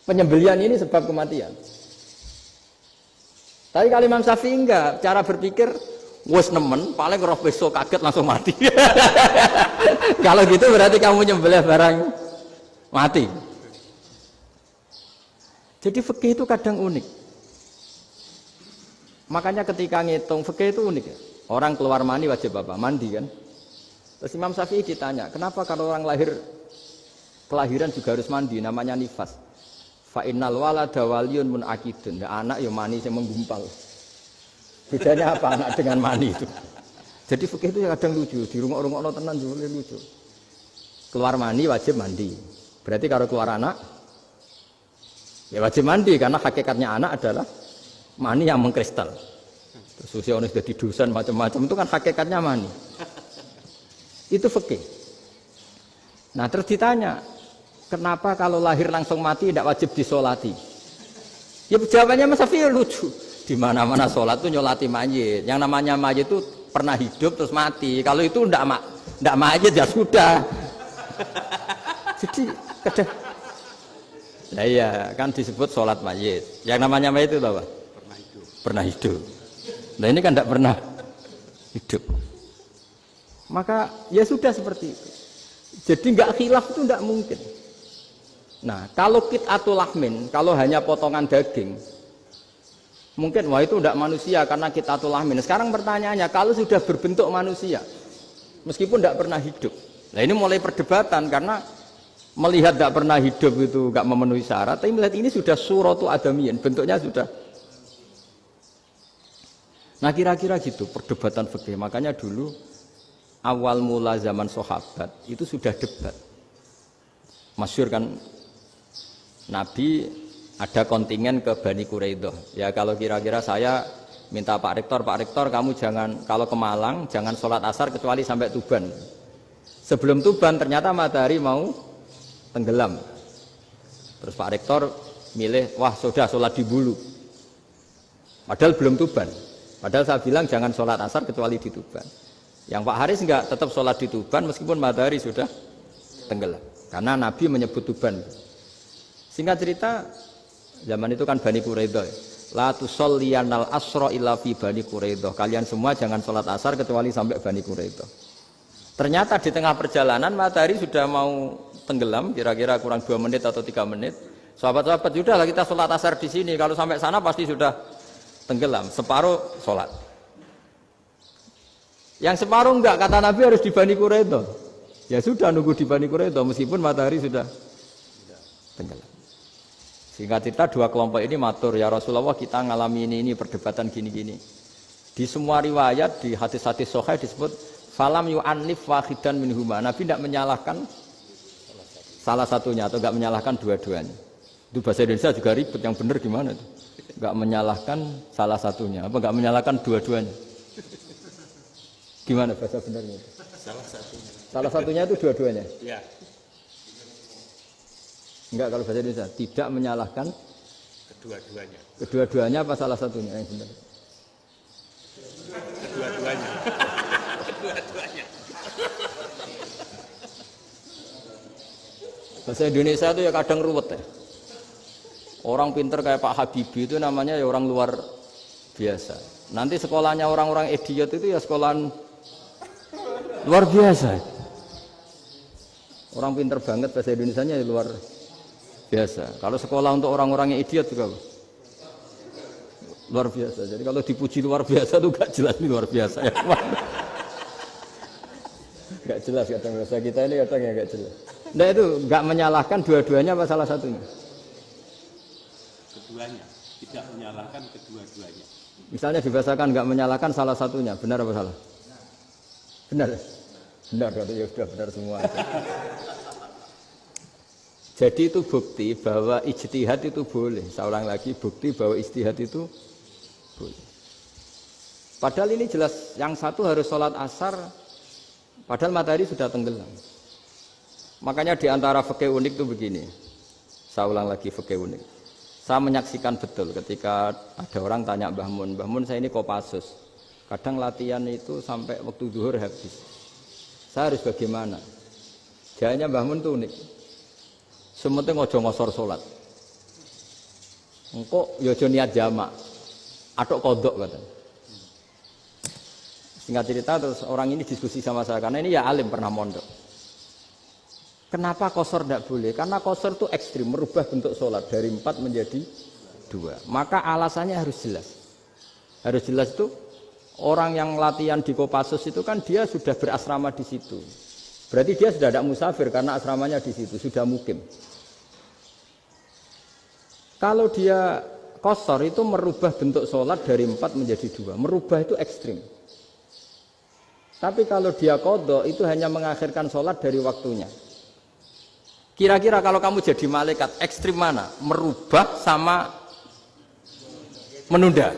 Penyembelian ini sebab kematian. Tapi kalau Imam Syafi'i enggak, cara berpikir wes nemen, paling roh besok kaget langsung mati. Kalau gitu berarti kamu nyembelih barang mati. Jadi fikih itu kadang unik. Makanya ketika ngitung fikih itu unik ya. Orang keluar mani wajib apa? Mandi kan? Terus Imam Syafi'i ditanya, kenapa kalau orang kelahiran juga harus mandi? Namanya nifas. Fa innal walada waliyun munaqidun. Anak ya mani yang menggumpal. Bedanya apa anak dengan mani itu? Jadi fikih itu kadang lucu, di rungok-rungokno tenan juga lucu. Keluar mani wajib mandi. Berarti kalau keluar anak ya wajib mandi karena hakikatnya anak adalah mani yang mengkristal. Terus usia ono sudah didusan macam-macam itu kan hakikatnya mani. Itu fikih. Nah, terus ditanya, kenapa kalau lahir langsung mati tidak wajib disolati? Ya jawabannya Mas Syafi'i lucu. Di mana-mana sholat itu nyolati mayit. Yang namanya mayit itu pernah hidup terus mati. Kalau itu ndak mayit ya sudah. Jadi kadang, nah iya kan disebut sholat mayit. Yang namanya mayit itu apa? Pernah hidup. Nah ini kan ndak pernah hidup. Maka ya sudah seperti itu. Jadi nggak khilaf itu ndak mungkin. Nah kalau qit'atul lahmin, kalau hanya potongan daging, mungkin wah itu tidak manusia karena qit'atul lahmin. Sekarang pertanyaannya, kalau sudah berbentuk manusia, meskipun tidak pernah hidup, nah ini mulai perdebatan karena melihat tidak pernah hidup itu nggak memenuhi syarat, tapi melihat ini sudah suratu adamiyin, bentuknya sudah. Nah kira-kira gitu perdebatan fikih. Makanya dulu awal mula zaman sahabat itu sudah debat. Masyhur kan Nabi ada kontingen ke Bani Quraidah. Ya kalau kira-kira saya minta Pak Rektor kamu jangan kalau ke Malang jangan sholat asar kecuali sampai Tuban. Sebelum Tuban ternyata matahari mau tenggelam. Terus Pak Rektor milih, wah sudah sholat di Bulu. Padahal belum Tuban. Padahal saya bilang jangan sholat asar kecuali di Tuban. Yang Pak Haris enggak, tetap sholat di Tuban meskipun matahari sudah tenggelam. Karena Nabi menyebut Tuban. Singkat cerita, zaman itu kan Bani Quraidah. La tusolliyanal asra illa fi Bani Quraidah. Kalian semua jangan sholat asar kecuali sampai Bani Quraidah. Ternyata di tengah perjalanan matahari sudah mau tenggelam, kira-kira kurang 2 menit atau 3 menit. Sahabat-sahabat, sudahlah kita sholat asar di sini. Kalau sampai sana pasti sudah tenggelam. Separuh sholat. Yang separuh enggak, kata Nabi harus di Bani Quraidah. Ya sudah nunggu di Bani Quraidah meskipun matahari sudah tenggelam. Singkat cerita dua kelompok ini matur, ya Rasulullah kita ngalami ini perdebatan gini-gini. Di semua riwayat di hadis-hadis sahih disebut falam yu'annif wahidan minhuma. Nabi tidak menyalahkan salah satunya atau enggak menyalahkan dua-duanya. Itu bahasa Indonesia juga ribet, yang benar gimana itu? Enggak menyalahkan salah satunya, apa enggak menyalahkan dua-duanya? Gimana bahasa benernya? Salah satunya. Salah satunya itu dua-duanya? Ya. Enggak, kalau bahasa Indonesia tidak menyalahkan Kedua-duanya. Kedua-duanya apa salah satunya yang benar? Kedua-duanya. Kedua-duanya. Bahasa Indonesia itu ya kadang ruwet ya. Orang pinter kayak Pak Habibie itu namanya ya orang luar biasa. Nanti sekolahnya orang-orang idiot itu ya sekolahan luar biasa. Orang pinter banget bahasa Indonesianya ya luar biasa. Kalau sekolah untuk orang-orang yang idiot juga luar biasa. Jadi kalau dipuji luar biasa itu gak jelas ini luar biasa ya. Gak jelas kadang bahasa kita ini kadang ya gak jelas. Nah itu gak menyalahkan dua-duanya apa salah satunya? Keduanya. Tidak menyalahkan kedua-duanya. Misalnya dibahasakan gak menyalahkan salah satunya, benar apa salah? Benar. Benar, ya sudah benar semua. Jadi itu bukti bahwa ijtihad itu boleh. Saya ulang lagi, bukti bahwa ijtihad itu boleh. Padahal ini jelas, yang satu harus sholat asar, padahal matahari sudah tenggelam. Makanya di antara fikih unik itu begini. Saya ulang lagi fikih unik. Saya menyaksikan betul ketika ada orang tanya Mbah Mun saya ini Kopassus. Kadang latihan itu sampai waktu zuhur habis. Saya harus bagaimana? Jawabnya Mbah Mun itu unik. Sementing ojo ngosor sholat. Engko ya aja niat jamak. Atok kodok katanya. Singkat cerita terus orang ini diskusi sama saya karena ini ya alim pernah mondok. Kenapa qasar tidak boleh? Karena qasar itu ekstrim, merubah bentuk sholat dari 4 menjadi 2. Maka alasannya harus jelas. Harus jelas itu orang yang latihan di Kopassus itu kan dia sudah berasrama di situ. Berarti dia sudah tidak musafir karena asramanya di situ, sudah mukim. Kalau dia qasar itu merubah bentuk sholat dari 4 menjadi 2. Merubah itu ekstrim. Tapi kalau dia qadha itu hanya mengakhirkan sholat dari waktunya. Kira-kira kalau kamu jadi malaikat ekstrim mana? Merubah sama menunda?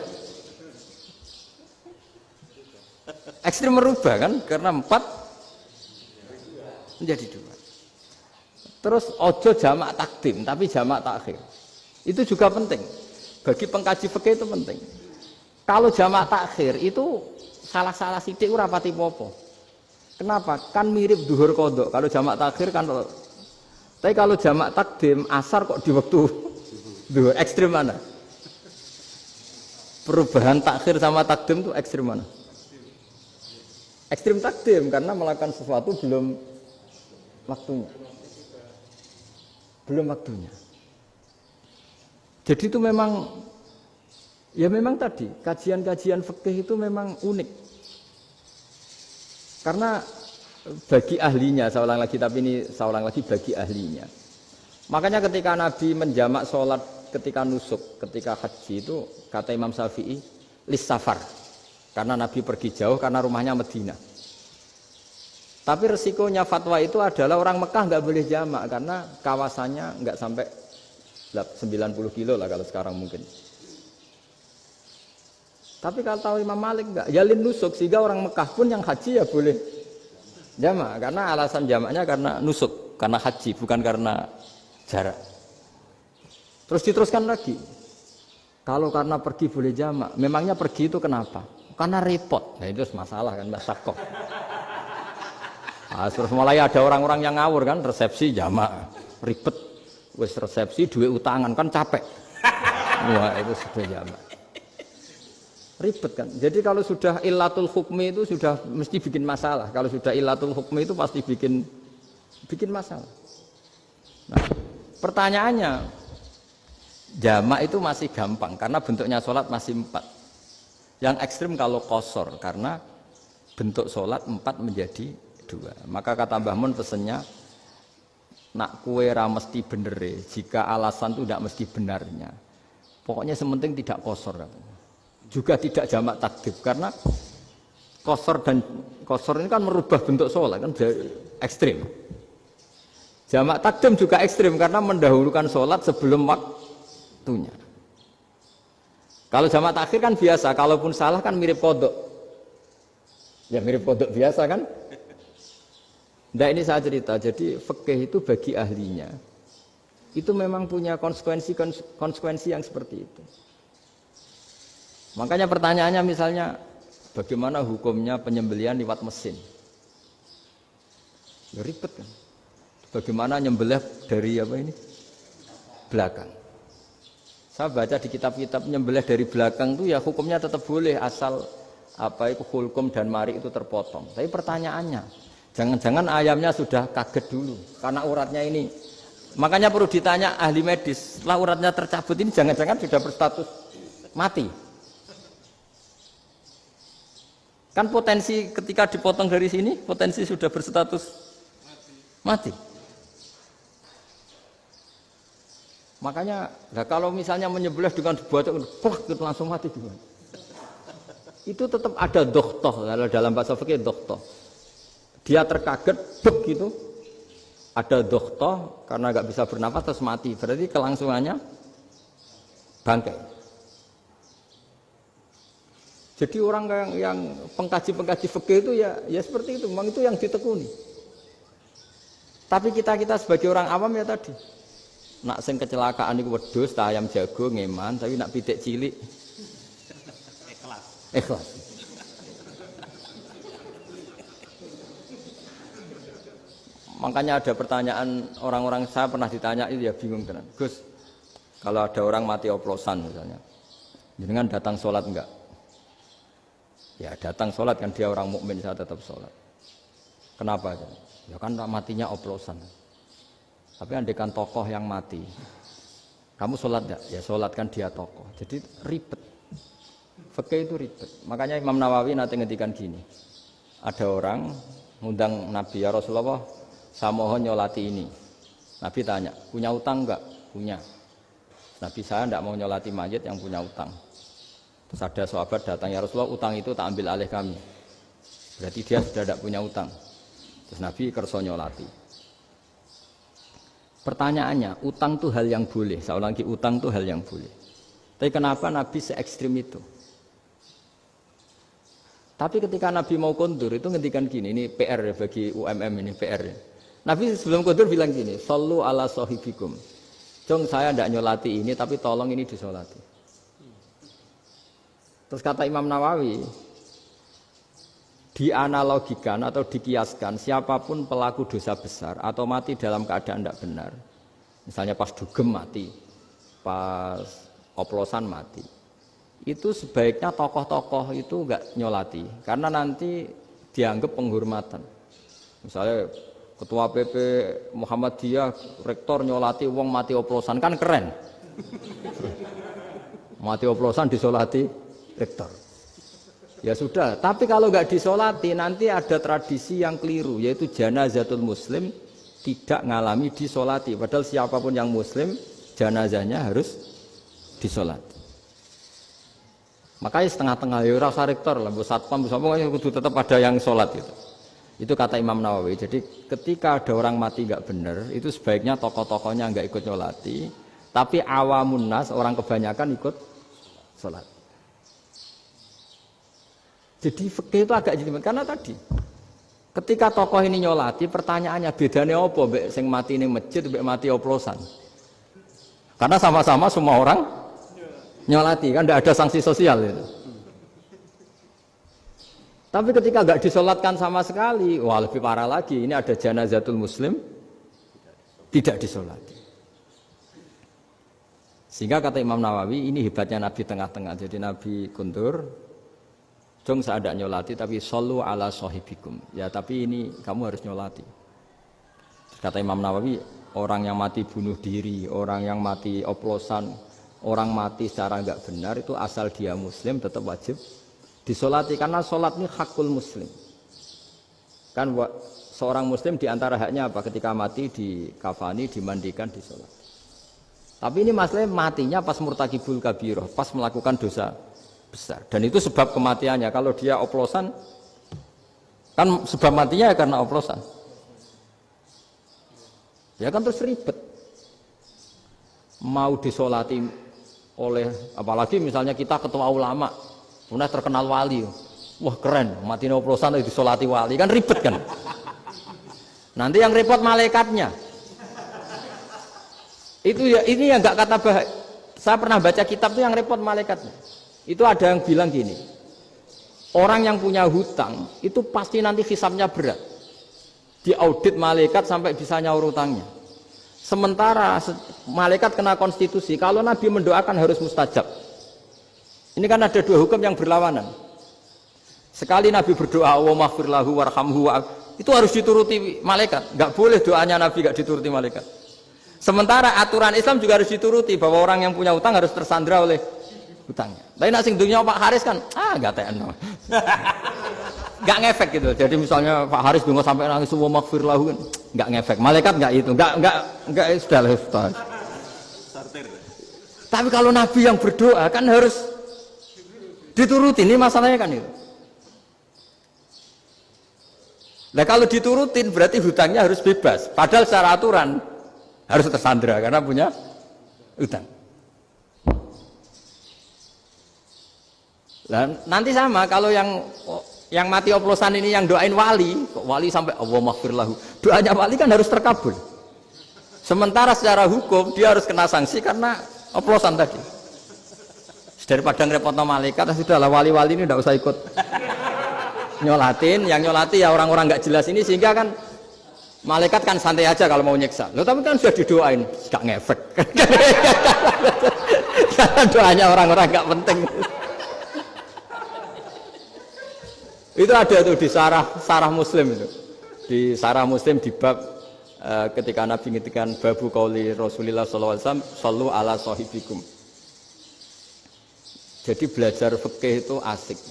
Ekstrim merubah kan? Karena 4 menjadi 2. Terus ojo jamak takdim, tapi jamak takhir. Itu juga penting. Bagi pengkaji fikih itu penting. Kalau jamak takhir itu salah-salah sidik ora pati popo. Kenapa? Kan mirip duhur kodok. Kalau jamak takhir kan. Tapi kalau jamak takdim asar kok di waktu duhur. Ekstrim mana? Perubahan takhir sama takdim itu ekstrim mana? Ekstrim takdim karena melakukan sesuatu belum waktunya. Belum waktunya. Jadi itu memang ya memang tadi kajian-kajian fikih itu memang unik. Karena bagi ahlinya, saya ulang lagi tapi ini saya ulang lagi bagi ahlinya. Makanya ketika Nabi menjamak sholat ketika nusuk, ketika haji itu kata Imam Syafi'i lis safar. Karena Nabi pergi jauh karena rumahnya Madinah. Tapi resikonya fatwa itu adalah orang Mekah nggak boleh jamak karena kawasannya nggak sampai 90 kilo lah kalau sekarang mungkin. Tapi kalau tahu Imam Malik enggak, yalin nusuk sehingga orang Mekah pun yang haji ya boleh jamak karena alasan jamaknya karena nusuk, karena haji bukan karena jarak. Terus diteruskan lagi. Kalau karena pergi boleh jamak, memangnya pergi itu kenapa? Karena repot. Nah itu masalah kan masakoh. Nah, terus mulai ada orang-orang yang ngawur kan resepsi jamak, ribet. Wes resepsi duit utangan kan capek. Wah itu sudah jamak. Ribet kan. Jadi kalau sudah illatul hukmi itu sudah mesti bikin masalah. Kalau sudah illatul hukmi itu pasti bikin masalah. Nah, pertanyaannya jamak itu masih gampang karena bentuknya sholat masih 4. Yang ekstrim kalau qasar karena bentuk sholat 4 menjadi 2. Maka kata Mbah Mun pesennya nak kue ra mesti benere jika alasan itu tidak mesti benarnya. Pokoknya sementing tidak qasar katanya. Juga tidak jamak takdim karena qasar ini kan merubah bentuk sholat kan ekstrim. Jamak takdim juga ekstrim karena mendahulukan sholat sebelum waktunya. Kalau jamak takhir kan biasa, kalaupun salah kan mirip kodok. Ya mirip kodok biasa kan. Nah ini saya cerita, jadi fikih itu bagi ahlinya itu memang punya konsekuensi yang seperti itu. Makanya pertanyaannya misalnya bagaimana hukumnya penyembelihan lewat mesin? Ya ribet kan. Bagaimana nyembelih dari apa ini? Belakang. Saya baca di kitab-kitab nyembelih dari belakang itu ya hukumnya tetap boleh asal apa itu hulkum dan mari itu terpotong. Tapi pertanyaannya, jangan-jangan ayamnya sudah kaget dulu karena uratnya ini. Makanya perlu ditanya ahli medis, setelah uratnya tercabut ini jangan-jangan sudah berstatus mati. Kan potensi ketika dipotong dari sini, potensi sudah berstatus mati. Makanya, nah kalau misalnya menyembelih dengan bacok, itu langsung mati gimana? Itu tetap ada dokhtoh, kalau dalam bahasa fikih dokhtoh. Dia terkaget, begitu, ada dokhtoh karena nggak bisa bernafas terus mati. Berarti kelangsungannya bangkai. Jadi orang yang pengkaji fikih itu ya seperti itu, memang itu yang ditekuni. Tapi kita sebagai orang awam ya tadi, nak sing kecelakaan itu wedhus, ayam jago ngeman, tapi nak pitik cilik ikhlas. Makanya ada pertanyaan orang-orang saya pernah ditanya itu ya bingung tenan. Gus, Kalau ada orang mati oplosan misalnya, jenengan datang sholat enggak? Ya datang sholat kan dia orang mukmin, saya tetap sholat. Kenapa? Ya kan matinya oplosan. Tapi andekan tokoh yang mati, kamu sholat enggak? Ya sholat kan dia tokoh. Jadi ribet. Fikih itu ribet. Makanya Imam Nawawi nanti ngendikan gini. Ada orang ngundang Nabi, ya Rasulullah, saya mohon nyolati ini. Nabi tanya, punya utang enggak? Punya. Nabi, saya enggak mau nyolati mayit yang punya utang. Terus ada sahabat datang, ya Rasulullah, utang itu tak ambil alih kami. Berarti dia sudah tidak punya utang. Terus Nabi kerso nyolati. Pertanyaannya, utang itu hal yang boleh. Saya ulangi, utang itu hal yang boleh. Tapi kenapa Nabi se-ekstrim itu? Tapi ketika Nabi mau kondur itu ngendikan gini, ini PR ya bagi UMM ini PR ya. Nabi sebelum kondur bilang gini, sallu ala sahibikum. Jong saya tidak nyolati ini tapi tolong ini disolati. Terus kata Imam Nawawi, dianalogikan atau dikiaskan siapapun pelaku dosa besar atau mati dalam keadaan tidak benar. Misalnya pas dugem mati, pas oplosan mati. Itu sebaiknya tokoh-tokoh itu enggak nyolati karena nanti dianggap penghormatan. Misalnya ketua PP Muhammadiyah rektor nyolati wong mati oplosan kan keren. Mati oplosan disolati rektor. Ya sudah, tapi kalau enggak disolati nanti ada tradisi yang keliru yaitu janazatul muslim tidak ngalami disolati padahal siapapun yang muslim janazahnya harus disolati. Makanya setengah-tengah ya rasa rektor lah, satpam pokoknya kudu tetap ada yang sholat gitu. Itu kata Imam Nawawi. Jadi ketika ada orang mati nggak benar, itu sebaiknya tokoh-tokohnya nggak ikut nyolati, tapi awamun nas orang kebanyakan ikut sholat. Jadi fikih itu agak jelimet karena tadi ketika tokoh ini nyolati, pertanyaannya bedanya apa mbek sing mati ning masjid mbek mati oplosan? Karena sama-sama semua orang nyolati kan tidak ada sanksi sosial itu. Tapi ketika nggak disolatkan sama sekali, wah lebih parah lagi. Ini ada janazatul muslim tidak disolati. Sehingga kata Imam Nawawi ini hebatnya Nabi tengah-tengah. Jadi Nabi kundur, jong saya tidak nyolati tapi sallu ala sahibikum. Ya tapi ini kamu harus nyolati. Kata Imam Nawawi orang yang mati bunuh diri, orang yang mati oplosan, orang mati secara enggak benar itu asal dia muslim tetap wajib disolati karena solat ini hakul muslim. Kan seorang muslim diantara haknya apa? Ketika mati dikafani, dimandikan, disolat. Tapi ini masalahnya matinya pas murtakibul kabiroh, pas melakukan dosa besar. Dan itu sebab kematiannya. Kalau dia oplosan, kan sebab matinya ya karena oplosan. Ya kan terus ribet. Mau disolati oleh apalagi misalnya kita ketua ulama, kemudian terkenal wali, wah keren, mati oplosan itu disolati wali kan ribet kan? Nanti yang repot malaikatnya. Itu ya ini yang nggak kata bahaya. Saya pernah baca kitab itu yang repot malaikatnya. Itu ada yang bilang gini, orang yang punya hutang itu pasti nanti hisabnya berat, diaudit malaikat sampai bisa nyaur hutangnya. Sementara malaikat kena konstitusi, kalau Nabi mendoakan harus mustajab. Ini kan ada dua hukum yang berlawanan. Sekali Nabi berdoa, wa maghfir lahu warhamhu, itu harus dituruti malaikat. Enggak boleh doanya Nabi enggak dituruti malaikat. Sementara aturan Islam juga harus dituruti bahwa orang yang punya hutang harus tersandra oleh hutangnya. Tapi nak sing dunya Pak Haris kan, enggak tekno. Enggak ngefek gitu. Jadi misalnya Pak Haris bingung sampai nangis wa maghfir lahu kan, enggak ngefek. Malaikat enggak itu, enggak sudah lah Ustaz. Tapi kalau Nabi yang berdoa kan harus diturutin, ini masalahnya kan itu. Nah kalau diturutin berarti hutangnya harus bebas. Padahal secara aturan harus tersandra karena punya hutang. Nah, nanti sama kalau yang mati oplosan ini yang doain wali, kok wali sampai Allah maghfir lahu. Doanya wali kan harus terkabul. Sementara secara hukum dia harus kena sanksi karena oplosan tadi. Daripada ngerepotno malaikat, sudahlah wali-wali ini tidak usah ikut nyolatin. Yang nyolati ya orang-orang nggak jelas ini, sehingga kan malaikat kan santai aja kalau mau nyiksa. Loh tapi kan sudah didoain, gak ngefek. Doanya orang-orang nggak penting. Itu ada tuh di sarah Muslim itu. Di sarah Muslim di bab ketika Nabi ngetikan babu qauli Rasulullah sallallahu alaihi wasallam sallu ala sahibikum. Jadi belajar fikih itu asik.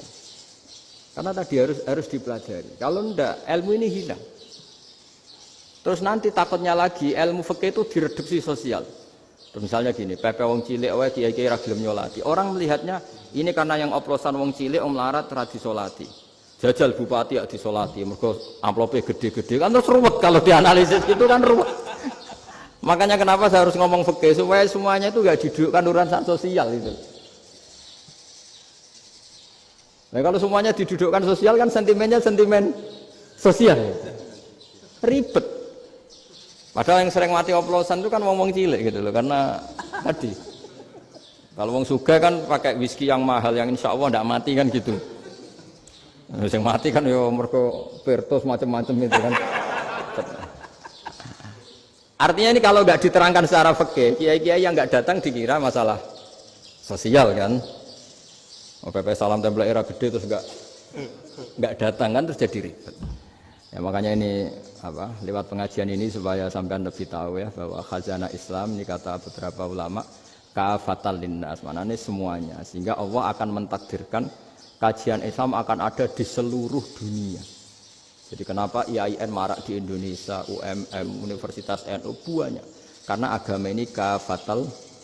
Karena tadi harus dipelajari. Kalau enggak, ilmu ini hilang. Terus nanti takutnya lagi ilmu fikih itu direduksi sosial. Terus misalnya gini, pepe wong cilik wae kiai-kiai ra gelem nyolati. Orang melihatnya ini karena yang oplosan wong cilik om melarat ra disolati. Jajal bupati ya disolati, mergo amplope gede-gede kan terus ruwet kalau dianalisis gitu kan ruwet. Makanya kenapa saya harus ngomong fikih supaya semuanya itu enggak didudukkan urusan sosial itu. Nah kalau semuanya didudukkan sosial kan sentimennya sentimen sosial. Ribet. Padahal yang sering mati oplosan itu kan wong-wong cilik gitu loh, karena tadi. Kalau wong sugih kan pakai whisky yang mahal yang insya Allah tidak mati kan gitu. Yang mati kan yo mergo Pertos macam-macam itu kan. Artinya ini kalau nggak diterangkan secara fikih, kiai-kiai yang nggak datang dikira masalah sosial kan. PP salam tempel era gede terus nggak datang kan terus jadi ribet. Ya makanya ini apa lewat pengajian ini supaya sampean lebih tahu ya bahwa khazanah Islam ini kata beberapa ulama kafatal linnas, maknanya semuanya, sehingga Allah akan mentakdirkan kajian Islam akan ada di seluruh dunia. Jadi kenapa IAIN marak di Indonesia, UMM, Universitas NU banyak, karena agama ini kafatal